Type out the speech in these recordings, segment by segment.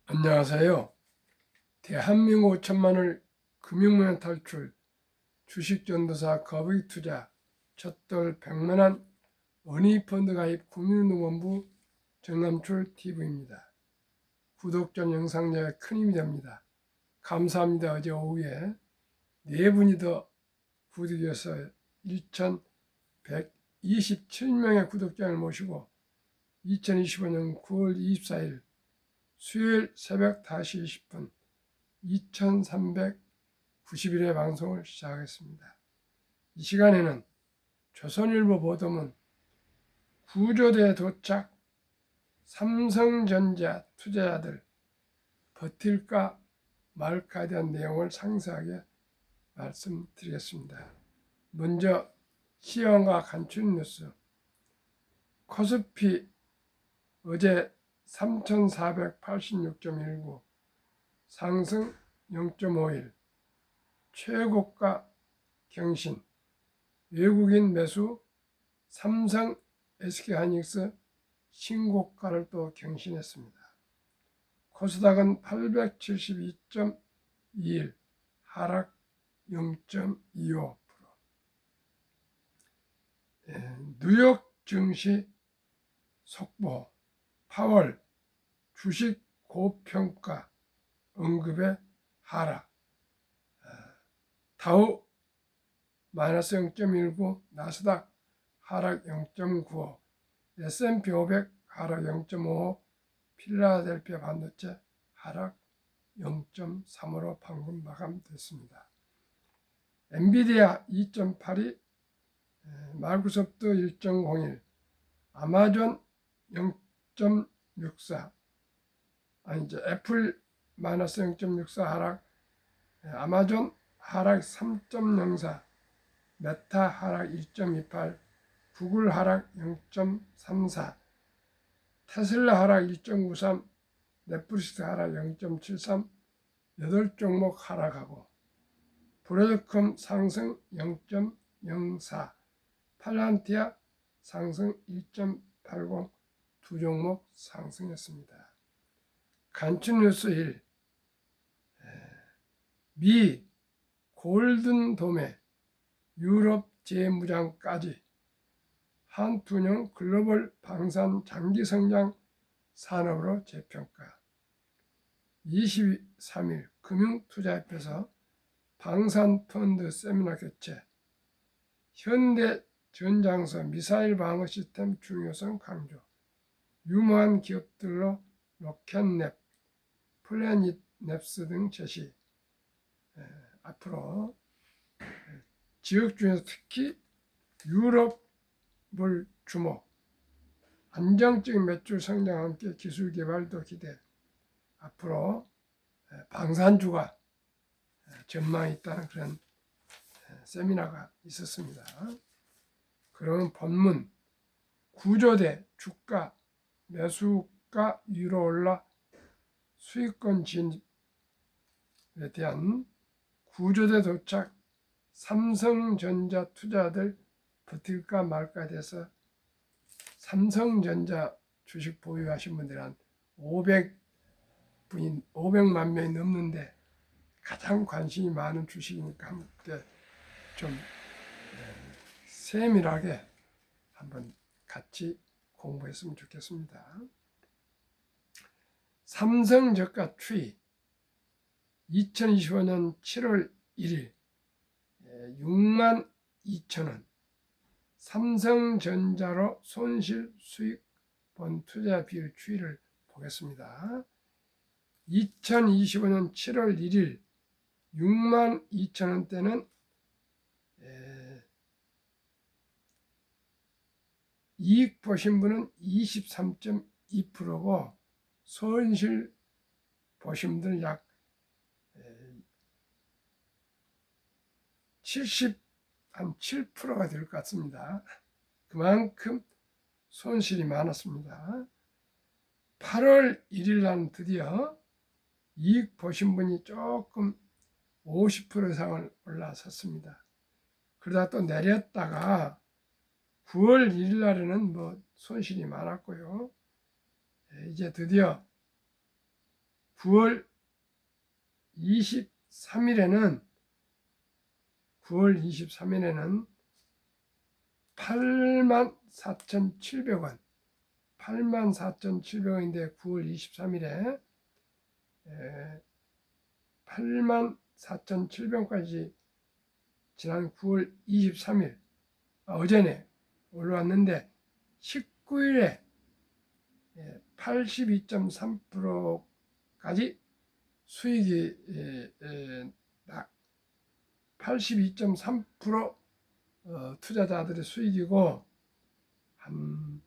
안녕하세요. 대한민국 5천만을 금융문화 탈출, 주식전도사 거북이투자, 첫돌 100만원 어니펀드 가입 국민운동본부 정남출TV입니다. 구독 전 영상 내에 큰 힘이 됩니다. 감사합니다. 어제 오후에 4분이 더 구독해서 1127명의 구독자를 모시고 2025년 9월 24일 수요일 새벽 5시 20분 2391회 방송을 시작하겠습니다. 이 시간에는 조선일보 보도문 구조대 도착 삼성전자 투자자들 버틸까 말까에 대한 내용을 상세하게 말씀드리겠습니다. 먼저 시황과 간추린 뉴스. 코스피 어제 3486.19 상승 0.51 최고가 경신. 외국인 매수 삼성 SK하이닉스 신고가를 또 경신했습니다. 코스닥은 872.21 하락 0.25%. 뉴욕 증시 속보. 파월 주식 고평가 언급의 하락. 다우 마이너스 0.19, 나스닥 하락 0.95, S&P 500 하락 0.55, 필라델피아 반도체 하락 0.35로 방금 마감됐습니다. 엔비디아 2.82, 마이크로소프트 1.01, 아마존 0.64, 애플 마이너스 0.64 하락, 아마존 하락 3.04, 메타 하락 2.28, 구글 하락 0.34, 테슬라 하락 2.93, 넷플릭스 하락 0.73, 8종목 하락하고 브로드컴 상승 0.04, 팔란티아 상승 1.80, 두 종목 상승했습니다. 간추뉴스 1. 미 골든돔에 유럽 재무장까지 한투명 글로벌 방산 장기 성장 산업으로 재평가. 23일 금융투자협회에서 방산펀드 세미나 개최. 현대전장서 미사일 방어 시스템 중요성 강조. 유망한 기업들로 로켓랩, 플래닛랩스 등 제시. 앞으로 지역 중에서 특히 유럽을 주목, 안정적인 매출 성장과 함께 기술 개발도 기대. 앞으로 방산주가 전망이 있다는 그런 세미나가 있었습니다. 그런 본문 구조대 주가 매수가 위로 올라 수익권 진입에 대한 구조대 도착 삼성전자 투자들 버틸까 말까에 대해서 삼성전자 주식 보유하신 분들은 한 500만 명이 넘는데 가장 관심이 많은 주식이니까 함께 좀 세밀하게 한번 같이 공부했으면 좋겠습니다. 삼성 저가 추이 2025년 7월 1일 62,000원 삼성전자로 손실 수익 본 투자 비율 추이를 보겠습니다. 2025년 7월 1일 62,000원대는 이익 보신 분은 23.2%고 손실 보신 분은 약 7%가 될 것 같습니다. 그만큼 손실이 많았습니다. 8월 1일 날 드디어 이익 보신 분이 조금 50% 이상을 올라섰습니다. 그러다 또 내렸다가 9월 1일 날에는 뭐 손실이 많았고요. 이제 드디어 9월 23일에는 84,700원 84,700원인데 9월 23일에 84,700원까지 지난 9월 23일 어제네 올라왔는데 19일에 82.3%까지 수익이 82.3% 투자자들의 수익이고 한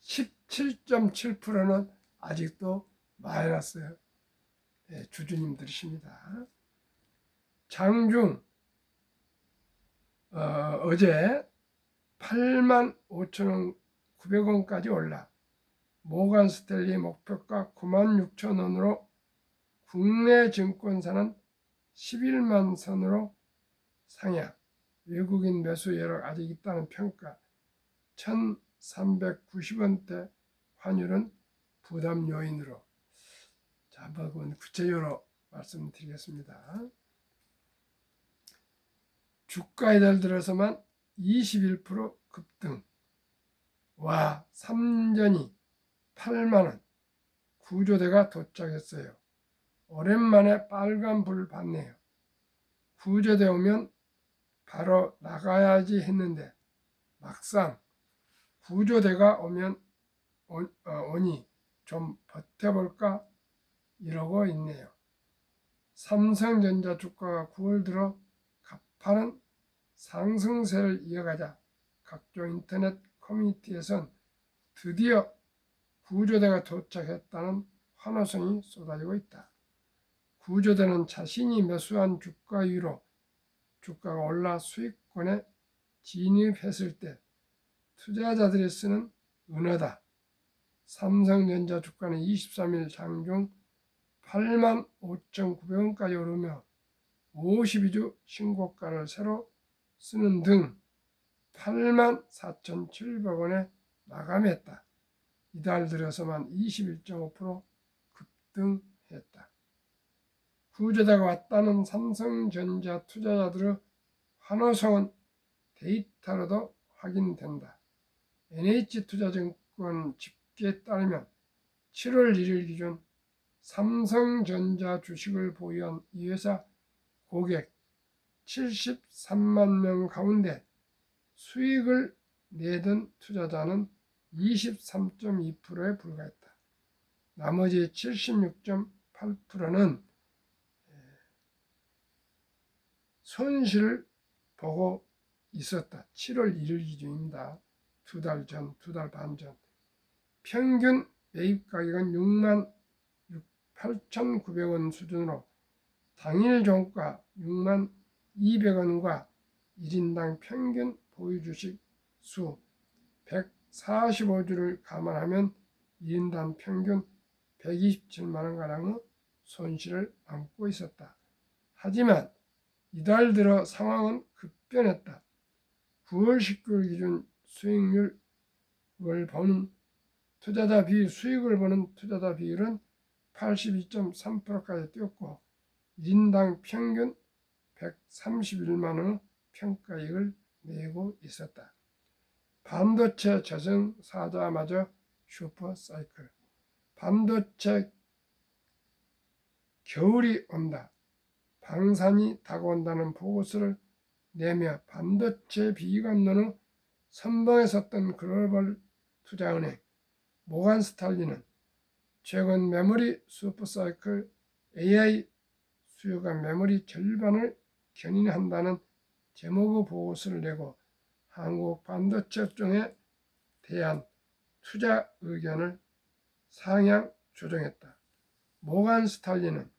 17.7%는 아직도 마이너스 주주님들이십니다. 장중 어제 85,900원까지 올라 모간 스탠리 목표가 96,000원으로 국내 증권사는 11만 선으로 상향, 외국인 매수 여력 아직 있다는 평가, 1,390원대 환율은 부담 요인으로. 자, 한번 구체적으로 말씀드리겠습니다. 주가 이달 들어서만 21% 급등. 와, 3전이 8만원 구조대가 도착했어요. 오랜만에 빨간불 봤네요. 구조대 오면 바로 나가야지 했는데 막상 구조대가 오면 오니 좀 버텨볼까 이러고 있네요. 삼성전자 주가가 9월 들어 가파른 상승세를 이어가자 각종 인터넷 커뮤니티에선 드디어 구조대가 도착했다는 환호성이 쏟아지고 있다. 구조대는 자신이 매수한 주가 위로 주가가 올라 수익권에 진입했을 때 투자자들이 쓰는 은어다. 삼성전자 주가는 23일 장중 85,900원까지 오르며 52주 신고가를 새로 쓰는 등 84,700원에 마감했다. 이달 들어서만 21.5% 급등했다. 구조대가 왔다는 삼성전자 투자자들의 환호성은 데이터로도 확인된다. NH투자증권 집계에 따르면 7월 1일 기준 삼성전자 주식을 보유한 이 회사 고객 73만 명 가운데 수익을 내던 투자자는 23.2%에 불과했다. 나머지 76.8%는 손실을 보고 있었다. 7월 1일 기준입니다. 두 달 반 전. 평균 매입 가격은 68,900원 수준으로 당일 종가 62,200원과 1인당 평균 보유 주식 수 145주를 감안하면 1인당 평균 127만원가량의 손실을 안고 있었다. 하지만 이달 들어 상황은 급변했다. 9월 19일 기준 수익을 보는 투자자 비율, 수익을 보는 투자자 비율은 82.3%까지 뛰었고 1인당 평균 131만원의 평가익을 내고 있었다. 반도체 저승사자마저 슈퍼사이클. 반도체 겨울이 온다. 방산이 다가온다는 보고서를 내며 반도체 비관론의 선봉에 섰던 글로벌 투자은행 모간 스탠리는 최근 메모리 슈퍼사이클 AI 수요가 메모리 절반을 견인한다는 제목의 보고서를 내고 한국 반도체 업종에 대한 투자 의견을 상향 조정했다. 모간 스탠리는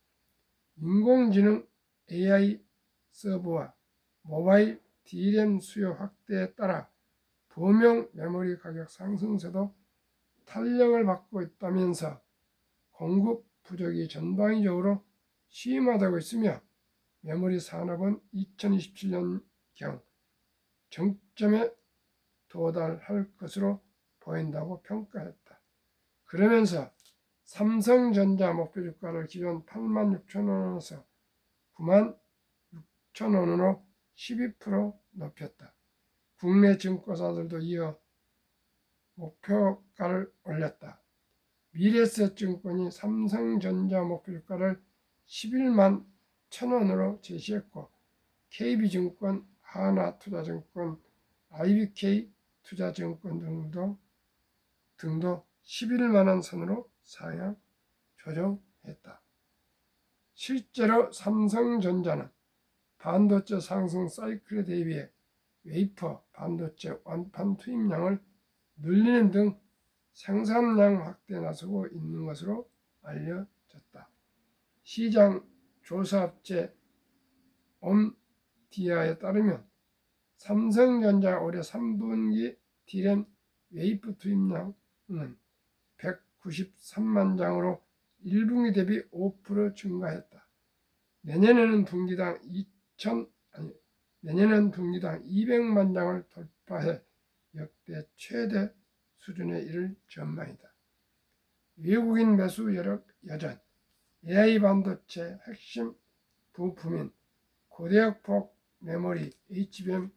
인공지능 AI 서버와 모바일 DRAM 수요 확대에 따라 범용 메모리 가격 상승세도 탄력을 받고 있다면서 공급 부족이 전방위적으로 심화되고 있으며 메모리 산업은 2027년경 정점에 도달할 것으로 보인다고 평가했다. 그러면서 삼성전자 목표 주가를 기존 86,000원에서 96,000원으로 12% 높였다. 국내 증권사들도 이어 목표가를 올렸다. 미래에셋증권이 삼성전자 목표 주가를 11만 1,000원으로 제시했고 KB증권, 하나투자증권, IBK투자증권 등도 11만원 선으로 상향 조정했다. 실제로 삼성전자는 반도체 상승 사이클에 대비해 웨이퍼 반도체 완판 투입량을 늘리는 등 생산량 확대에 나서고 있는 것으로 알려졌다. 시장 조사업체 옴디아에 따르면 삼성전자 올해 3분기 D램 웨이프 투입량은 193만 장으로 1분기 대비 5% 증가했다. 내년에는 분기당 200만 장을 돌파해 역대 최대 수준에 이를 전망이다. 외국인 매수 여력 여전, AI 반도체 핵심 부품인 고대역폭 메모리 HBM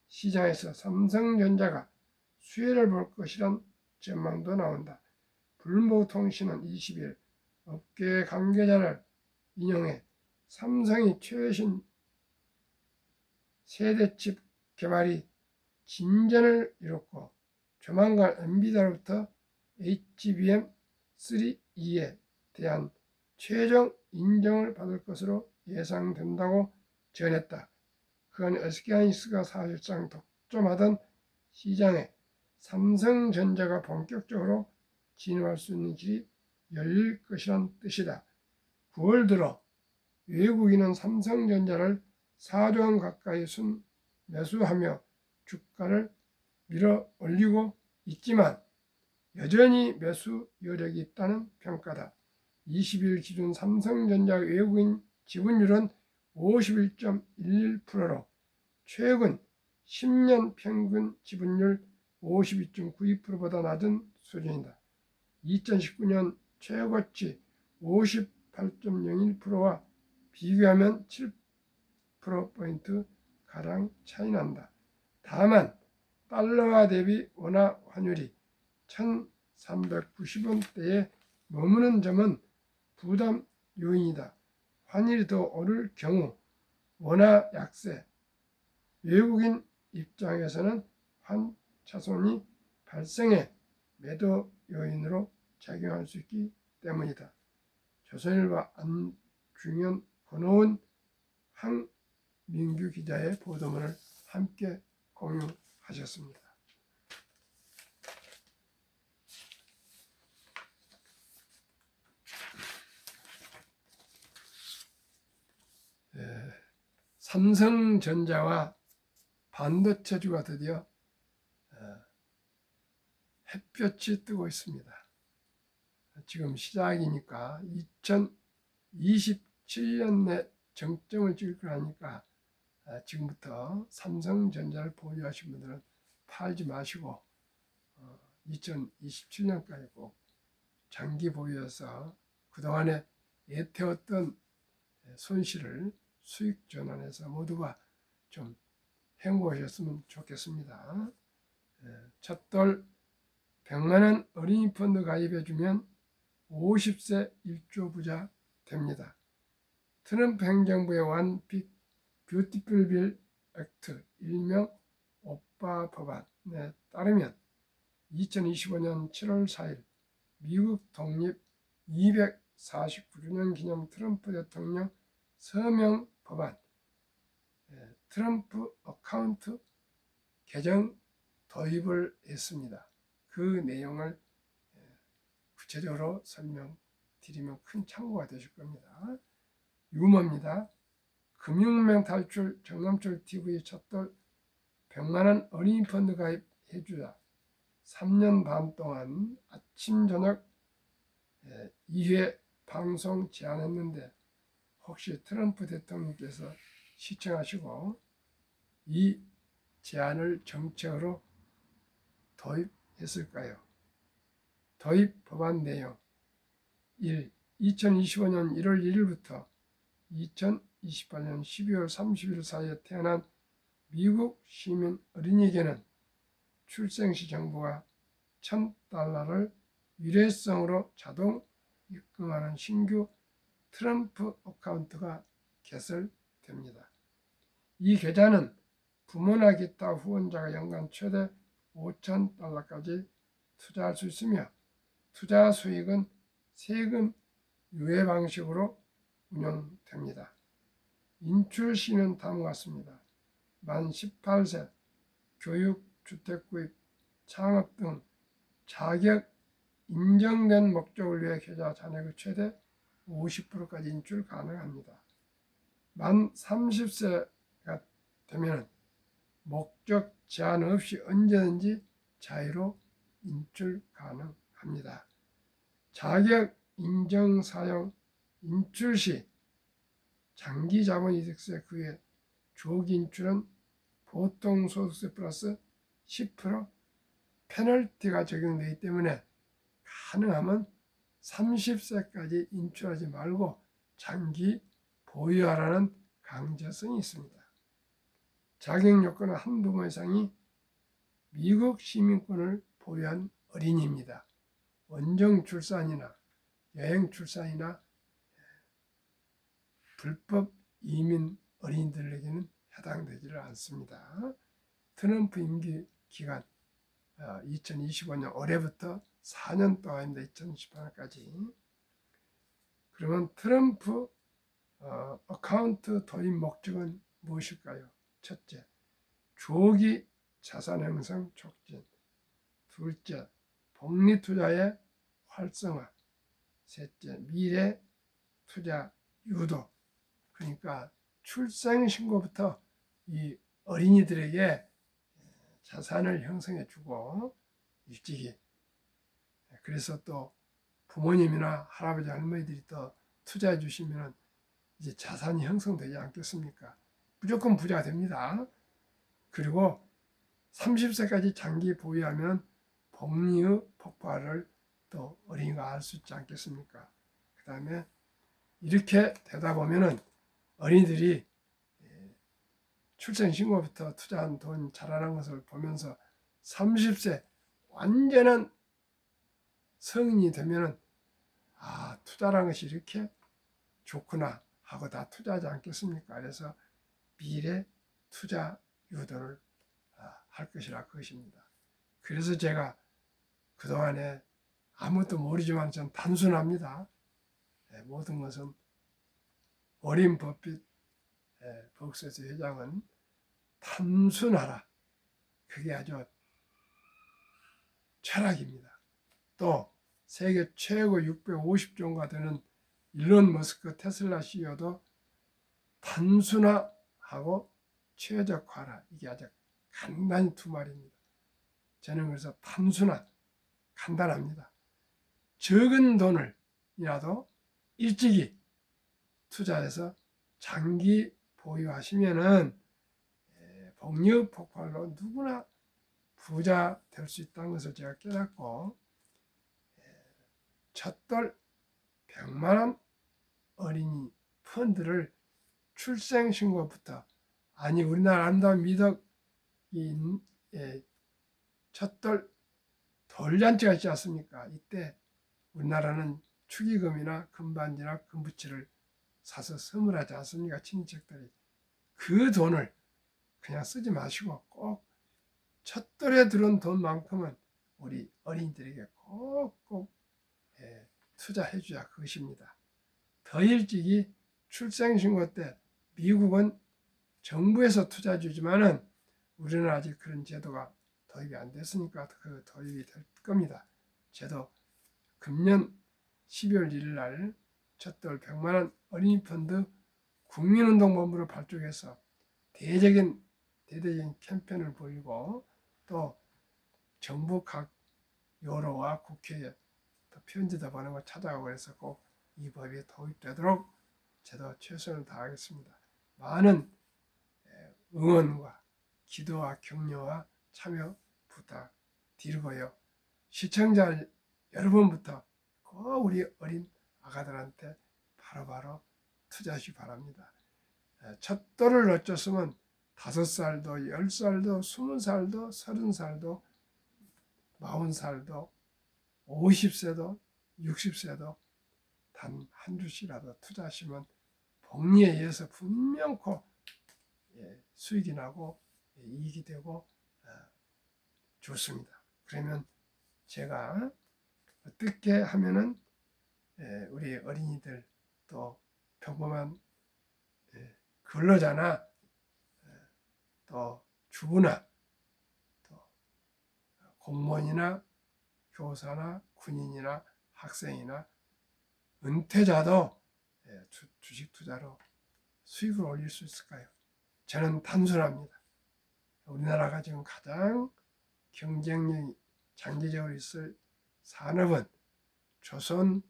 시장에서 삼성전자가 수혜를 볼 것이란 전망도 나온다. 블룸버그통신은 20일 업계 관계자를 인용해 삼성이 최신 세대칩 개발이 진전을 이뤘고 조만간 엔비디아로부터 HBM3E에 대한 최종 인정을 받을 것으로 예상된다고 전했다. 그간 SK하이닉스가 사실상 독점하던 시장에 삼성전자가 본격적으로 진입할 수 있는 길이 열릴 것이란 뜻이다. 9월 들어 외국인은 삼성전자를 4조 원 가까이 매수하며 주가를 밀어 올리고 있지만 여전히 매수 여력이 있다는 평가다. 20일 기준 삼성전자 외국인 지분율은 51.11%로 최근 10년 평균 지분율 52.92%보다 낮은 수준이다. 2019년 최고치 58.01%와 비교하면 7%포인트 가량 차이난다. 다만 달러화 대비 원화 환율이 1390원대에 머무는 점은 부담 요인이다. 환율이 더 오를 경우 원화 약세, 외국인 입장에서는 환차손이 발생해 매도 요인으로 작용할 수 있기 때문이다. 조선일보 안중현, 권오은, 황민규 기자의 보도문을 함께 공유하셨습니다. 삼성전자와 반도체주가 드디어 햇볕이 뜨고 있습니다. 지금 시작이니까 2027년 내 정점을 찍을 거라니까 지금부터 삼성전자를 보유하신 분들은 팔지 마시고 2027년까지 꼭 장기 보유해서 그동안에 애태웠던 손실을 수익 전환해서 모두가 좀 행복하셨으면 좋겠습니다. 첫돌 100만원 어린이 펀드 가입해주면 50세 1조 부자 됩니다. 트럼프 행정부의 원 빅 뷰티풀 빌 액트, 일명 오빠 법안에 따르면 2025년 7월 4일 미국 독립 249주년 기념 트럼프 대통령 서명 법안, 트럼프 어카운트 개정 도입을 했습니다. 그 내용을 구체적으로 설명드리면 큰 참고가 되실 겁니다. 유머입니다. 금융명 탈출 정남철 TV 첫돌 100만원 어린이 펀드 가입해주자. 3년 반 동안 아침 저녁 2회 방송 제안했는데 혹시 트럼프 대통령께서 시청하시고 이 제안을 정책으로 도입했을까요? 도입 법안 내용 2025년 1월 1일부터 2028년 12월 30일 사이에 태어난 미국 시민 어린이에게는 출생시 정부가 $1,000를 일회성으로 자동 입금하는 신규 트럼프 어카운트가 개설됩니다. 이 계좌는 부모나 기타 후원자가 연간 최대 $5,000까지 투자할 수 있으며 투자 수익은 세금 유예 방식으로 운영됩니다. 인출 시는 다음과 같습니다. 만 18세, 교육, 주택구입, 창업 등 자격 인정된 목적을 위해 계좌 잔액의 최대 50%까지 인출 가능합니다. 만 30세가 되면 목적 제한 없이 언제든지 자유로 인출 가능합니다. 자격 인정 사용 인출 시 장기 자본이득세 그외 조기 인출은 보통 소득세 플러스 10% 페널티가 적용되기 때문에 가능하면 30세까지 인출하지 말고 장기 보유하라는 강제성이 있습니다. 자격 요건은 한 부모 이상이 미국 시민권을 보유한 어린이입니다. 원정 출산이나 여행 출산이나 불법 이민 어린이들에게는 해당되지를 않습니다. 트럼프 임기 기간 2025년 올해부터 4년 동안인데 2018년까지. 그러면 트럼프 어카운트 도입 목적은 무엇일까요? 첫째, 조기 자산 형성 촉진. 둘째, 복리 투자의 활성화. 셋째, 미래 투자 유도. 그러니까 출생 신고부터 이 어린이들에게 자산을 형성해 주고 일찍이, 그래서 또 부모님이나 할아버지 할머니들이 또 투자해 주시면 이제 자산이 형성되지 않겠습니까? 무조건 부자가 됩니다. 그리고 30세까지 장기 보유하면 복리의 폭발을 또 어린이가 알 수 있지 않겠습니까? 그 다음에 이렇게 되다 보면은 어린이들이 출생신고부터 투자한 돈 자라는 것을 보면서 30세 완전한 성인이 되면은 투자라는 것이 이렇게 좋구나 하고 다 투자하지 않겠습니까? 그래서 미래 투자 유도를 할 것이라 그것입니다. 그래서 제가 그동안에 아무것도 모르지만 전 단순합니다. 모든 것은 워렌 버핏 버크셔 회장은 단순하라. 그게 아주 철학입니다. 또 세계 최고 650종가 되는 일론 머스크 테슬라 CEO도 단순화하고 최적화라. 이게 아주 간단히 두 말입니다. 저는 그래서 단순화, 간단합니다. 적은 돈을이라도 일찍이 투자해서 장기 보유하시면은 복리 폭발로 누구나 부자 될 수 있다는 것을 제가 깨닫고 첫돌 100만 원 어린이 펀드를 출생신고부터, 아니 우리나라 아름다운 미덕 첫돌 돌잔치가 있지 않습니까? 이때 우리나라는 축의금이나 금반지나 금부치를 사서 선물하지 않습니까? 친척들이. 그 돈을 그냥 쓰지 마시고 꼭 첫돌에 들어온 돈만큼은 우리 어린이들에게 꼭꼭 투자해 주자 그것입니다. 더 일찍이 출생신고 때 미국은 정부에서 투자해 주지만은 우리는 아직 그런 제도가 도입이 안 됐으니까 그 도입이 될 겁니다. 저도 금년 12월 1일 날 첫돌 100만 원 어린이 펀드 국민운동본부를 발족해서 대대적인 캠페인을 벌이고 또 정부 각 여로와 국회에 또 편지도 보내고 찾아가고 해서 꼭 이 법이 도입되도록 저도 최선을 다하겠습니다. 많은 응원과 기도와 격려와 참여 부탁드리고요. 시청자 여러분부터 꼭 우리 어린 아가들한테 바로바로 투자하시기 바랍니다. 첫 돌을 어쩌으면 5살도 10살도 20살도 30살도 40살도 50세도 60세도 단 한 주씩이라도 투자하시면 복리에 의해서 분명코 수익이 나고 이익이 되고 좋습니다. 그러면 제가 어떻게 하면은 우리 어린이들 또 평범한 근로자나 또 주부나 또 공무원이나 교사나 군인이나 학생이나 은퇴자도 주식 투자로 수익을 올릴 수 있을까요? 저는 단순합니다. 우리나라가 지금 가장 경쟁력이 장기적으로 있을 산업은 조선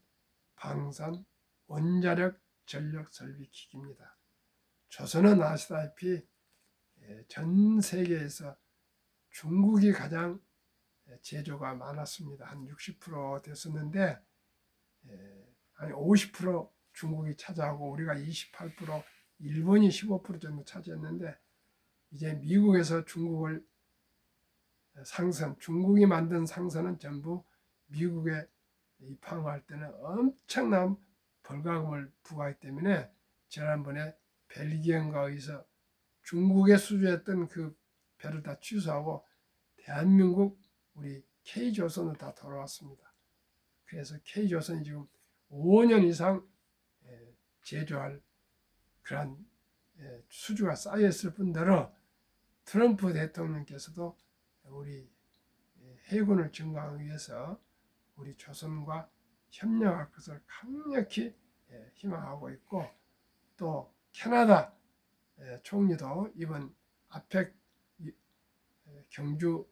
방산 원자력 전력 설비 기기입니다. 조선은 아시다시피 전 세계에서 중국이 가장 제조가 많았습니다. 한 60% 됐었는데 한 50% 중국이 차지하고 우리가 28%, 일본이 15% 정도 차지했는데 이제 미국에서 중국을 중국이 만든 상선은 전부 미국에 입항할 때는 엄청난 벌금을 부과하기 때문에 지난번에 벨기에인가 어디서 중국에 수주했던 그 배를 다 취소하고 대한민국 우리 K조선으로 다 돌아왔습니다. 그래서 K조선이 지금 5년 이상 제조할 그런 수주가 쌓여있을 뿐더러 트럼프 대통령께서도 우리 해군을 증강하기 위해서 우리 조선과 협력할 것을 강력히 희망하고 있고 또 캐나다 총리도 이번 아펙 경주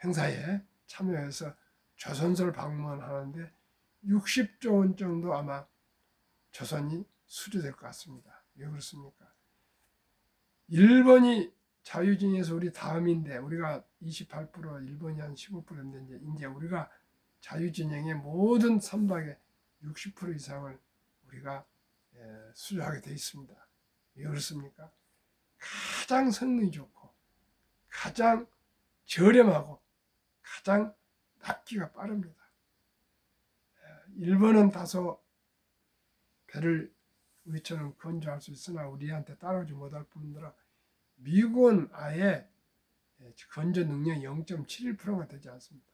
행사에 참여해서 조선소를 방문하는데 60조 원 정도 아마 조선이 수주될 것 같습니다. 왜 그렇습니까? 일본이 자유진영에서 우리 다음인데 우리가 28%, 일본이 한 15%인데 이제 우리가 자유진영의 모든 선박의 60% 이상을 우리가 수주하게 돼 있습니다. 왜 그렇습니까? 가장 성능이 좋고 가장 저렴하고 가장 납기가 빠릅니다. 일본은 다소 배를 우리처럼 건조할 수 있으나 우리한테 따라오지 못할 뿐더러 미국은 아예 건조 능력이 0.71%가 되지 않습니다.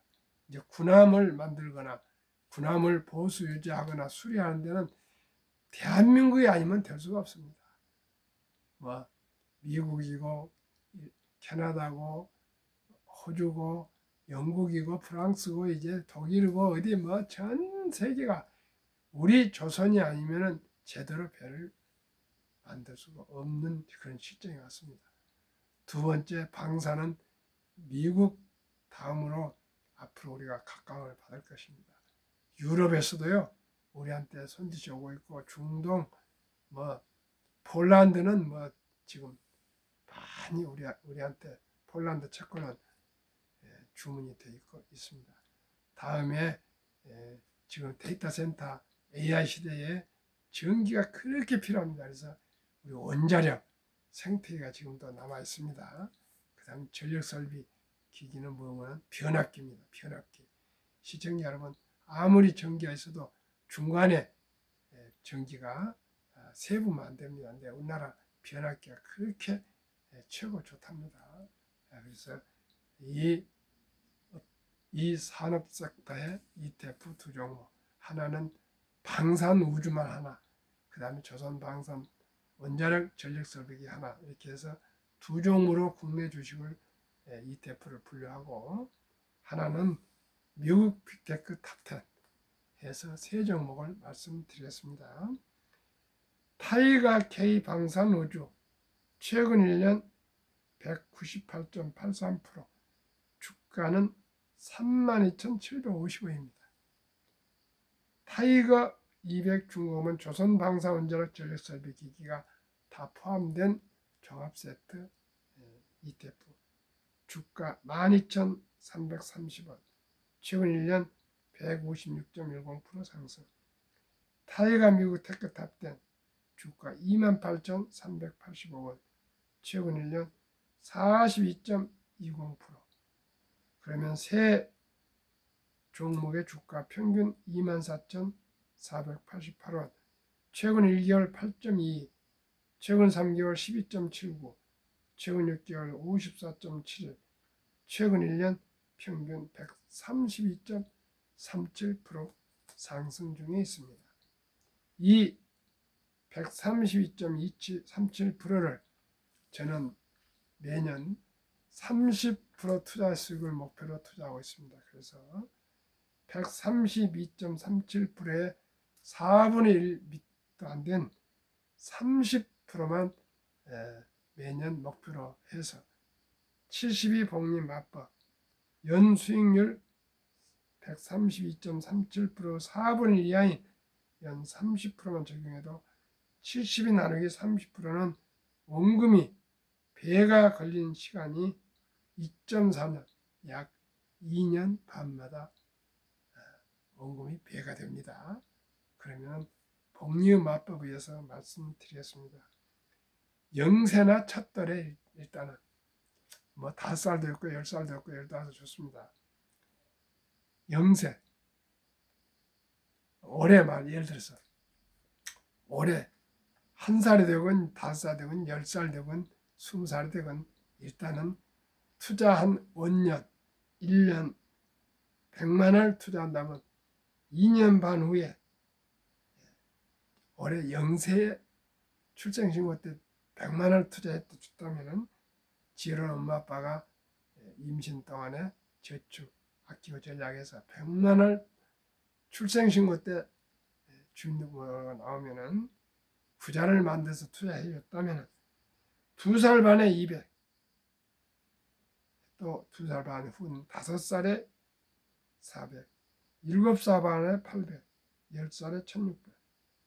이제 군함을 만들거나 군함을 보수 유지하거나 수리하는 데는 대한민국이 아니면 될 수가 없습니다. 뭐 미국이고 캐나다고 호주고 영국이고 프랑스고 이제 독일이고 어디 뭐 전 세계가 우리 조선이 아니면은 제대로 배를 만들 수가 없는 그런 실정이 왔습니다. 두 번째 방사는 미국 다음으로 앞으로 우리가 각광을 받을 것입니다. 유럽에서도요 우리한테 손짓이 오고 있고 중동 뭐 폴란드는 뭐 지금 많이 우리한테 폴란드 채권은 주문이 되어 있습니다. 다음에 지금 데이터 센터 AI 시대에 전기가 그렇게 필요합니다. 그래서 우리 원자력 생태계가 지금도 남아 있습니다. 그 다음 전력 설비 기기는 뭐냐면 변압기입니다. 변압기. 시청자 여러분 아무리 전기가 있어도 중간에 전기가 세분만 안 됩니다. 근데 우리나라 변압기가 그렇게 최고 좋답니다. 그래서 이 산업 섹터의 ETF 두 종목 하나는 방산 우주만 하나 그 다음에 조선 방산 원자력 전력 설비기 하나 이렇게 해서 두 종으로 국내 주식을 ETF를 분류하고 하나는 미국 빅테크 탑10 해서 세 종목을 말씀드리겠습니다. 타이가 K 방산 우주 최근 1년 198.83% 주가는 32,750원입니다. 타이거 200 중공은 조선 방사 원자력 전력 설비 기기가 다 포함된 종합 세트 ETF 주가 12,330원 최근 1년 156.10% 상승. 타이가 미국 테크 탑10 주가 28,385원. 최근 1년 42.20%. 그러면 세 종목의 주가 평균 24,488원. 최근 1개월 8.22, 최근 3개월 12.79, 최근 6개월 54.71, 최근 1년 평균 132.37% 상승 중에 있습니다. 이 132.37%를 저는 매년 30% 투자 수익을 목표로 투자하고 있습니다. 그래서 132.37%의 4분의 1도 안 된 30%만 매년 목표로 해서 72 복리 맞법 연 수익률 132.37% 4분의 1 이하인 연 30%만 적용해도 70이 나누기 30%는 원금이 배가 걸린 시간이 2.4년, 약 2년 반마다 원금이 배가 됩니다. 그러면 복리의 맞법에 의해서 말씀드리겠습니다. 영세나 첫달에 일단은 뭐 5살도 있고 10살도 있고 15살도 좋습니다. 영세 올해 말 예를 들어서 올해 1살이 되건 5살 되건 10살 되건 20살 되건 일단은 투자한 원년 1년 100만 원을 투자한다면 2년 반 후에 올해 영세 출생신고 때 100만 원을 투자했다면 지혜로운 엄마 아빠가 임신 동안에 저축 아끼고 전략해서 100만 원을 출생신고 때 주인등록으로 나오면은 부자를 만들어서 투자해줬다면 2살 반에 200, 또 2살 반 후는 5살에 400, 7살 반에 800, 10살에 1600,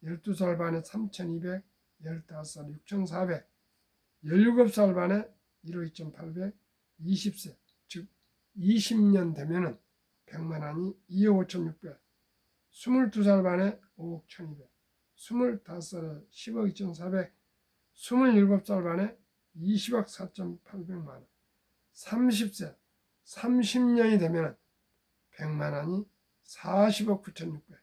12살 반에 3200, 15살 6400, 17살 반에 1억 2800, 20세 즉 20년 되면은 100만 원이 2억 5600, 22살 반에 5억 1200, 25살에 10억 2400, 27살 반에 20억 4800만 원, 30세 30년이 되면 100만 원이 40억 9600,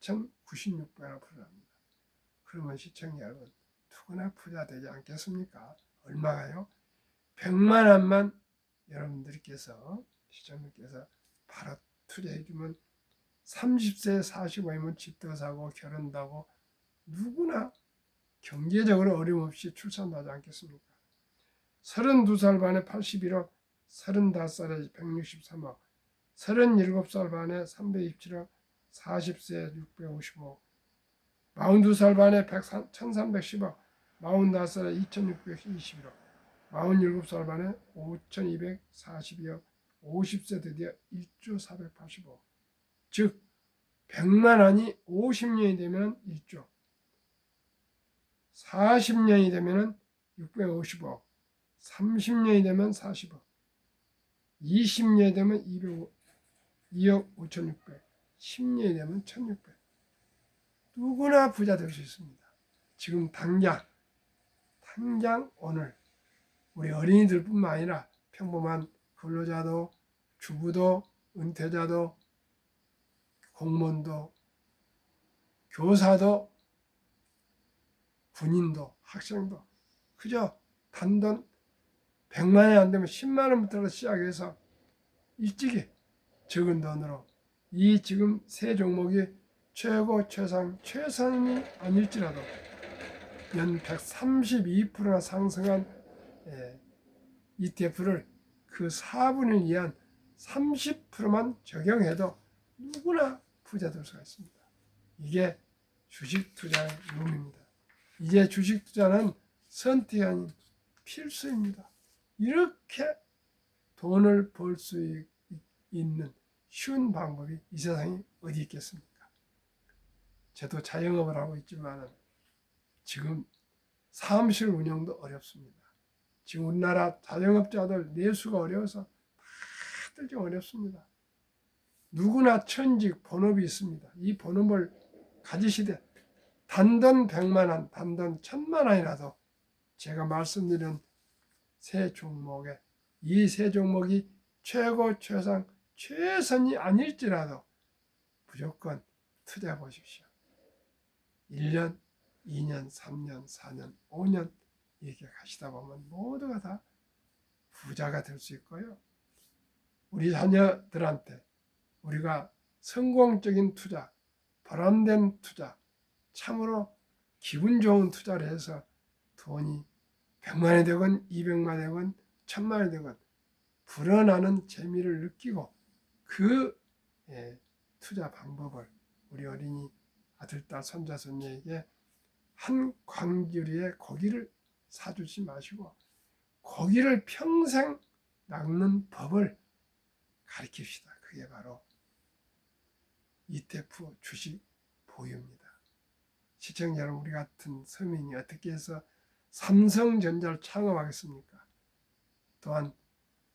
4096배나 불어납니다. 그러면 시청자 여러분 누구나 부자 되지 않겠습니까? 얼마가요? 100만 원만 여러분들께서 시청자께서 바로 투자해 주면 30세 45이면 집도 사고 결혼도 하고 누구나 경제적으로 어려움 없이 출산도 하지 않겠습니까? 32살 반에 81억, 35살에 163억, 37살 반에 327억, 40세 655억, 42살 반에 1310억, 45살에 2621억, 47살 반에 5242억, 50세 드디어 1조 485억. 즉 100만 원이 50년이 되면 1조, 40년이 되면 650억, 30년이 되면 40억, 20년이 되면 2억 5600, 10년이 되면 1600. 누구나 부자 될 수 있습니다. 지금 당장 오늘 우리 어린이들뿐만 아니라 평범한 근로자도 주부도 은퇴자도 공무원도 교사도 군인도 학생도 그저 단돈 100만 원이 안 되면 10만 원부터 시작해서 일찍이 적은 돈으로 이 지금 세 종목이 최고 최상이 아닐지라도 연 132%나 상승한 ETF를 그 4분의 1 이한 30%만 적용해도 누구나 부자 될 수가 있습니다. 이게 주식 투자의 룸입니다. 이제 주식 투자는 선택이 아닌 필수입니다. 이렇게 돈을 벌 수 있는 쉬운 방법이 이 세상에 어디 있겠습니까? 저도 자영업을 하고 있지만 지금 사무실 운영도 어렵습니다. 지금 우리나라 자영업자들 내수가 어려워서 다들 좀 어렵습니다. 누구나 천직 본업이 있습니다. 이 본업을 가지시되 단돈 100만 원, 단돈 1000만 원이라도 제가 말씀드린 세 종목에 이 세 종목이 최고 최상 최선이 아닐지라도 무조건 투자해 보십시오. 1년, 2년, 3년, 4년, 5년 이렇게 가시다 보면 모두가 다 부자가 될 수 있고요. 우리 자녀들한테 우리가 성공적인 투자, 보람된 투자, 참으로 기분 좋은 투자를 해서 돈이 100만이 되건 200만이 되건 1000만이 되건 불어나는 재미를 느끼고 그 투자 방법을 우리 어린이 아들, 딸, 손자, 손녀에게 한 광주리에 고기를 사주지 마시고 고기를 평생 낚는 법을 가르칩시다. 그게 바로 ETF 주식 보유입니다. 시청자 여러분, 우리 같은 서민이 어떻게 해서 삼성전자를 창업하겠습니까? 또한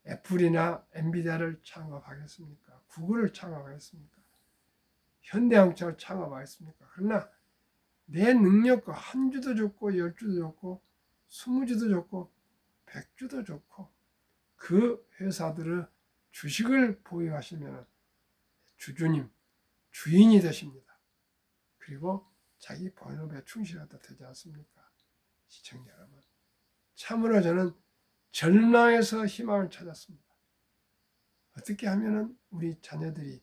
애플이나 엔비디아를 창업하겠습니까? 구글을 창업하겠습니까? 현대자동차를 창업하겠습니까? 그러나 내 능력과 한 주도 좋고 10주도 좋고 20주도 좋고 100주도 좋고 그 회사들의 주식을 보유하시면 주주님, 주인이 되십니다. 그리고 자기 본업에 충실하다 되지 않습니까? 시청자 여러분, 참으로 저는 절망에서 희망을 찾았습니다. 어떻게 하면 우리 자녀들이,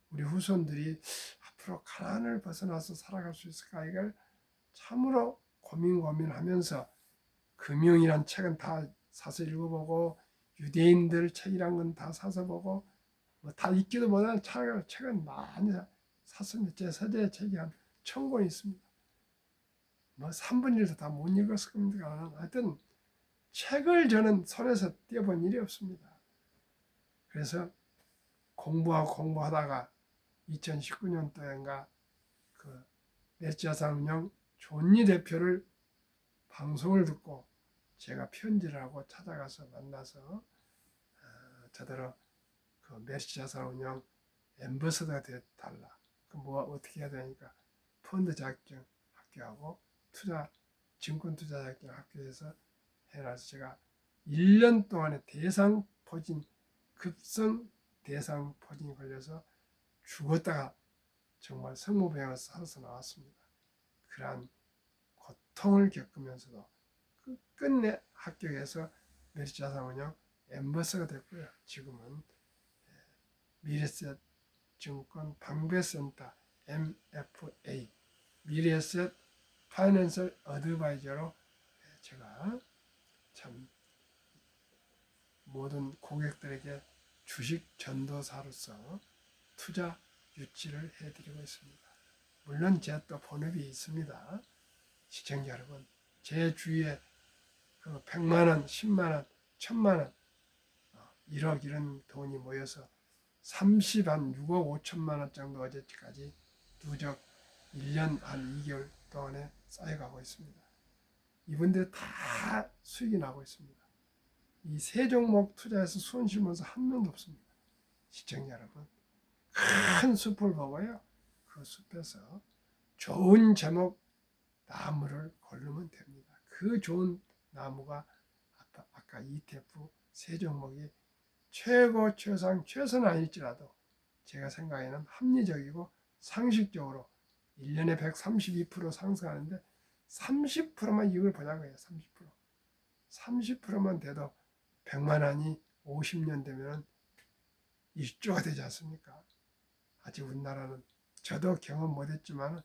우리 후손들이 앞으로 가난을 벗어나서 살아갈 수 있을까? 이걸 참으로 고민하면서 금융이란 책은 다 사서 읽어보고 유대인들 책이란 건 다 사서 보고 뭐 다 읽기도 못하는 책은 많이 샀습니다. 제 서재 책이 한 1000권 있습니다. 뭐 3분의 1도 다 못 읽었을 겁니다. 하여튼 책을 저는 손에서 떼어본 일이 없습니다. 그래서 공부하다가 2019년도인가 그 넷자산운용 존니 대표를 방송을 듣고 제가 편지를 하고 찾아가서 만나서 저더러 그 넷자산운용 엠버서더가 되어달라. 그 뭐 어떻게 해야 되니까 펀드 자격증 합격하고 증권 투자 자격증 합격해서 해라서 제가 1년 동안에 급성 대상 포진이 걸려서 죽었다가 정말 성모병원에서 살아서 나왔습니다. 그러한 고통을 겪으면서도 끝내 합격해서 메리츠자산운용 엠버서가 됐고요. 지금은 미래셋 증권 방배센터 MFA 미래셋 파이낸셜 어드바이저로 제가 참 모든 고객들에게 주식 전도사로서 투자 유치를 해드리고 있습니다. 물론 제 또 본업이 있습니다. 시청자 여러분, 제 주위에 그 100만원, 10만원, 1000만원, 1억 이런 돈이 모여서 6억 5천만원 정도 어제까지 누적 1년 한 2개월 동안에 쌓여가고 있습니다. 이분들 다 수익이 나고 있습니다. 이 세 종목 투자해서 손실 보면서 한 명도 없습니다. 시청자 여러분, 큰 숲을 보고요. 그 숲에서 좋은 제목 나무를 고르면 됩니다. 그 좋은 나무가 아까 ETF 세 종목이 최고 최상 최선은 아닐지라도 제가 생각에는 합리적이고 상식적으로 1년에 132% 상승하는데 30%만 이익을 보자고요. 30%만 돼도 100만 원이 50년 되면 1조가 되지 않습니까? 아직 우리나라는 저도 경험 못했지만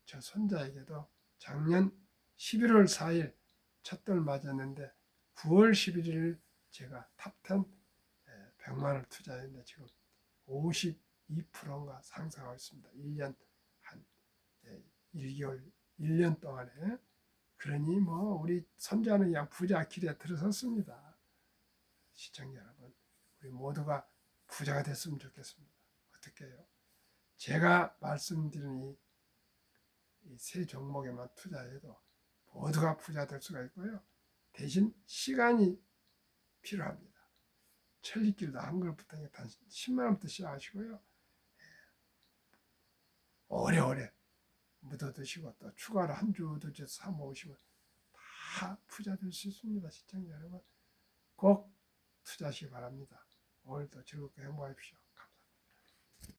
저 손자에게도 작년 11월 4일 첫돌 맞았는데 9월 11일 제가 탑10 100만 원을 투자했는데 지금 52%인가 상승하고 있습니다. 1년 한 1개월, 1년 동안에. 그러니 뭐 우리 손자는 그냥 부자 길에 들어섰습니다. 시청자 여러분, 우리 모두가 부자가 됐으면 좋겠습니다. 어떻게 해요? 제가 말씀드린 이 세 종목에만 투자해도 모두가 부자 될 수가 있고요. 대신 시간이 필요합니다. 천리길도 한 걸부터 단 10만 원부터 시작하시고요. 오래오래 묻어두시고 또 추가로 한 주도 사 모으시면 다 부자 될 수 있습니다. 시청자 여러분 꼭 투자하시기 바랍니다. 오늘도 즐겁게 행복하십시오.